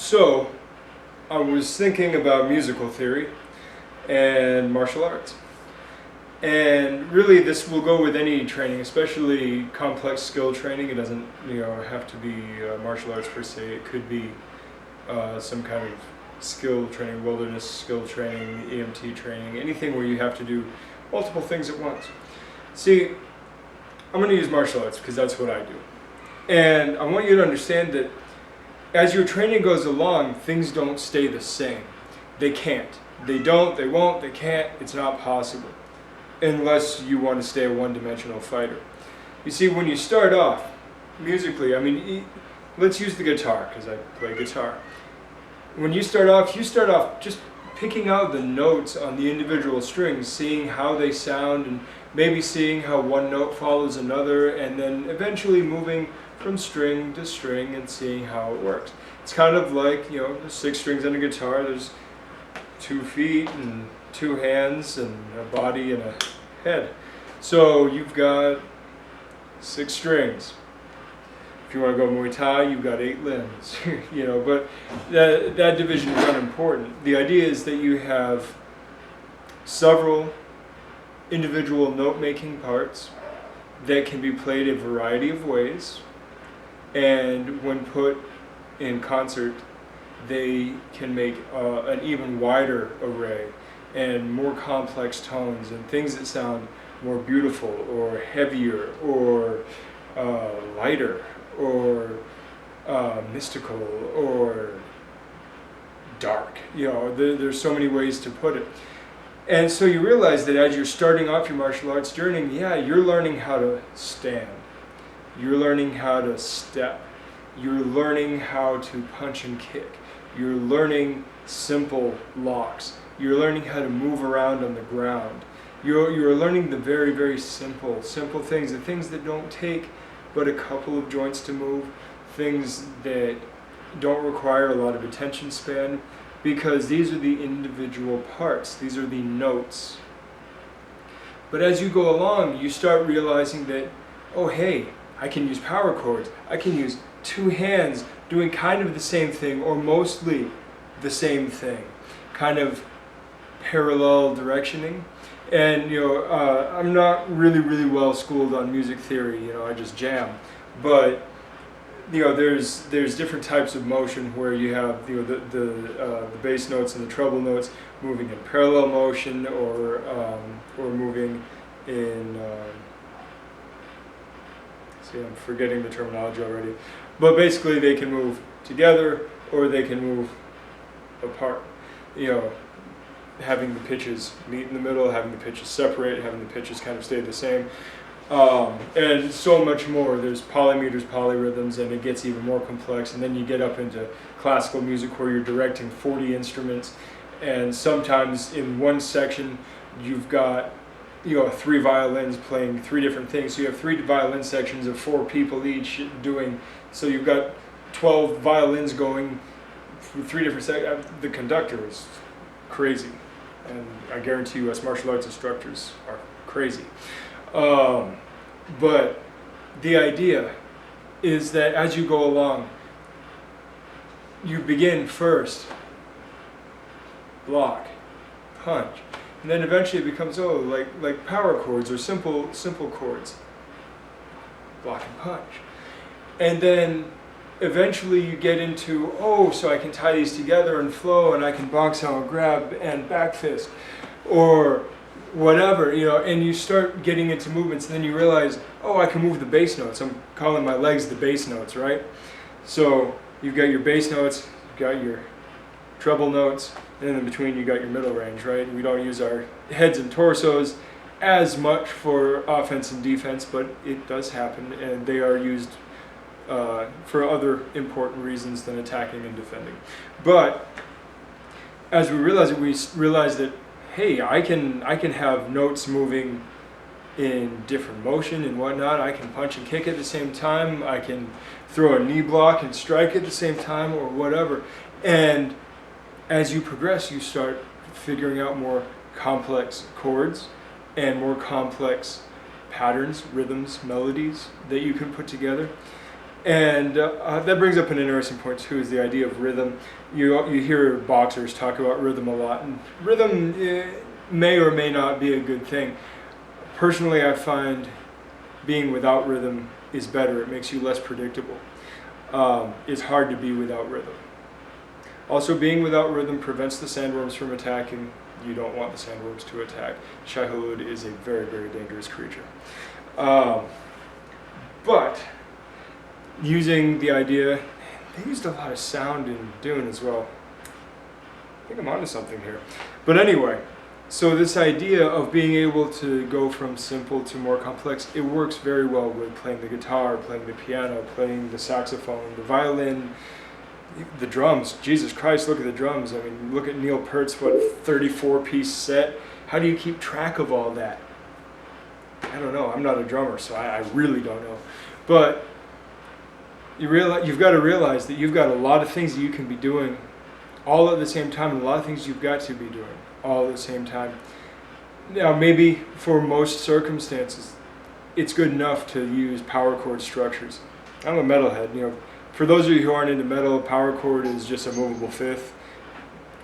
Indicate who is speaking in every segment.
Speaker 1: So, I was thinking about musical theory and martial arts. And really this will go with any training, especially complex skill training. It doesn't have to be martial arts per se. It could be some kind of skill training, wilderness skill training, EMT training, anything where you have to do multiple things at once. See, I'm going to use martial arts because that's what I do. And I want you to understand that as your training goes along, things don't stay the same. They can't. They don't, they won't, they can't. It's not possible. Unless you want to stay a one-dimensional fighter. You see, when you start off musically, let's use the guitar because I play guitar. When you start off just picking out the notes on the individual strings, seeing how they sound, and maybe seeing how one note follows another, and then eventually moving from string to string and seeing how it works. It's kind of like, there's 6 strings on a guitar, there's 2 feet and 2 hands and a body and a head. So you've got 6 strings. If you want to go Muay Thai, you've got 8 limbs. But that division is unimportant. The idea is that you have several individual note-making parts that can be played a variety of ways, and when put in concert, they can make an even wider array and more complex tones and things that sound more beautiful or heavier or lighter or mystical or dark. There's so many ways to put it. And so you realize that as you're starting off your martial arts journey, you're learning how to stand. You're learning how to step. You're learning how to punch and kick. You're learning simple locks. You're learning how to move around on the ground. You're learning the very, very simple things, the things that don't take but a couple of joints to move, things that don't require a lot of attention span, because these are the individual parts, these are the notes. But as you go along, you start realizing that, oh hey, I can use power chords, I can use 2 hands doing kind of the same thing, or mostly the same thing, kind of parallel directioning. And I'm not really well schooled on music theory. I just jam. But there's different types of motion where you have the bass notes and the treble notes moving in parallel motion, or moving in. I'm forgetting the terminology already. But basically, they can move together or they can move apart. Having the pitches meet in the middle, having the pitches separate, having the pitches kind of stay the same, and so much more. There's polymeters, polyrhythms, and it gets even more complex. And then you get up into classical music where you're directing 40 instruments, and sometimes in one section you've got 3 violins playing 3 different things. So you have 3 violin sections of 4 people each doing. So you've got 12 violins going through 3 different sections. The conductor is crazy. And I guarantee you, us martial arts instructors are crazy. But the idea is that as you go along, you begin first, block, punch, and then eventually it becomes like power chords or simple chords, block and punch, and then eventually you get into, so I can tie these together and flow, and I can box out, grab, and back fist, or whatever, and you start getting into movements, and then you realize, I can move the bass notes. I'm calling my legs the bass notes, right? So you've got your bass notes, you've got your treble notes, and in between you got your middle range, right? We don't use our heads and torsos as much for offense and defense, but it does happen, and they are used for other important reasons than attacking and defending. But as we realize that, hey, I can have notes moving in different motion and whatnot. I can punch and kick at the same time. I can throw a knee block and strike at the same time, or whatever. And as you progress, you start figuring out more complex chords and more complex patterns, rhythms, melodies that you can put together. And that brings up an interesting point too, is the idea of rhythm. You hear boxers talk about rhythm a lot, and rhythm may or may not be a good thing. Personally, I find being without rhythm is better. It makes you less predictable. It's hard to be without rhythm. Also, being without rhythm prevents the sandworms from attacking. You don't want the sandworms to attack. Shai Hulud is a very, very dangerous creature. But using the idea, they used a lot of sound in Dune as well. I think I'm onto something here. But anyway, so this idea of being able to go from simple to more complex, it works very well with playing the guitar, playing the piano, playing the saxophone, the violin, the drums. Jesus Christ, look at the drums. I mean, look at Neil Peart's, 34-piece set. How do you keep track of all that? I don't know. I'm not a drummer, so I really don't know. But you've got to realize that you've got a lot of things that you can be doing all at the same time, and a lot of things you've got to be doing all at the same time. Now, maybe for most circumstances, it's good enough to use power chord structures. I'm a metalhead, For those of you who aren't into metal, power chord is just a movable fifth.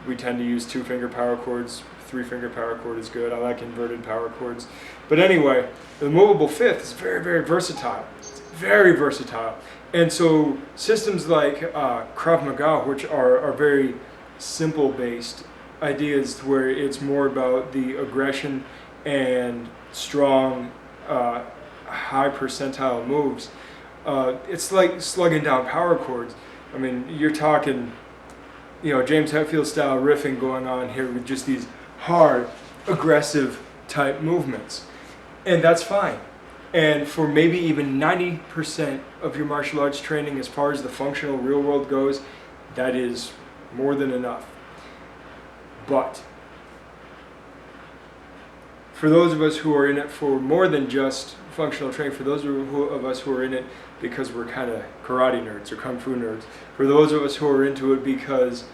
Speaker 1: We tend to use 2-finger power chords. 3-finger power chord is good. I like inverted power chords. But anyway, the movable fifth is very, very versatile. It's very versatile. And so systems like Krav Maga, which are very simple-based ideas where it's more about the aggression and strong, high percentile moves, it's like slugging down power chords. I mean, you're talking, James Hetfield style riffing going on here with just these hard, aggressive type movements. And that's fine. And for maybe even 90% of your martial arts training, as far as the functional real world goes, that is more than enough. But for those of us who are in it for more than just functional training, for those of us who are in it because we're kind of karate nerds or kung fu nerds, for those of us who are into it because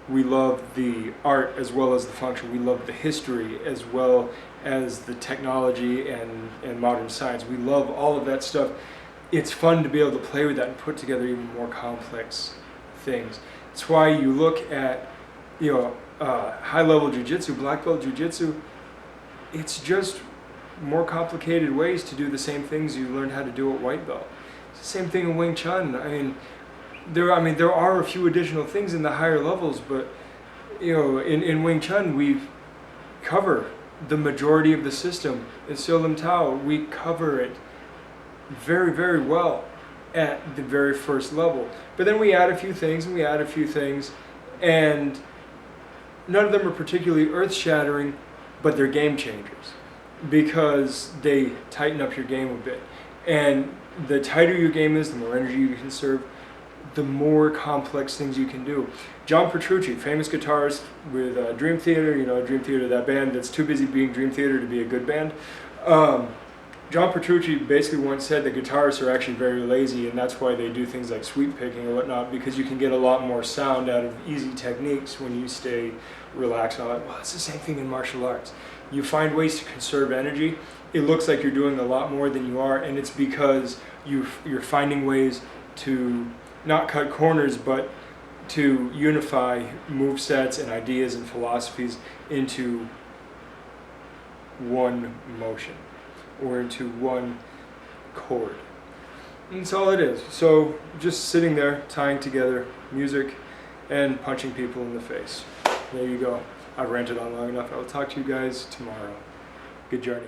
Speaker 1: we love the art as well as the function, we love the history as well as the technology and modern science, we love all of that stuff. It's fun to be able to play with that and put together even more complex things. It's why you look at high-level jiu-jitsu, black belt jiu-jitsu, it's just more complicated ways to do the same things you learned how to do at white belt. It's the same thing in Wing Chun. There are a few additional things in the higher levels, but in Wing Chun we cover the majority of the system. In Siu Lim Tao we cover it very, very well at the very first level. But then we add a few things and we add a few things, and none of them are particularly earth-shattering, but they're game changers because they tighten up your game a bit. And the tighter your game is, the more energy you can serve, the more complex things you can do. John Petrucci, famous guitarist with Dream Theater, Dream Theater, that band that's too busy being Dream Theater to be a good band. John Petrucci basically once said that guitarists are actually very lazy, and that's why they do things like sweep picking or whatnot, because you can get a lot more sound out of easy techniques when you stay relaxed. And I'm like, well, it's the same thing in martial arts. You find ways to conserve energy. It looks like you're doing a lot more than you are, and it's because you're finding ways to not cut corners, but to unify move sets and ideas and philosophies into one motion or into one chord. And that's all it is. So just sitting there, tying together music and punching people in the face. There you go. I've ranted on long enough. I'll talk to you guys tomorrow. Good journey.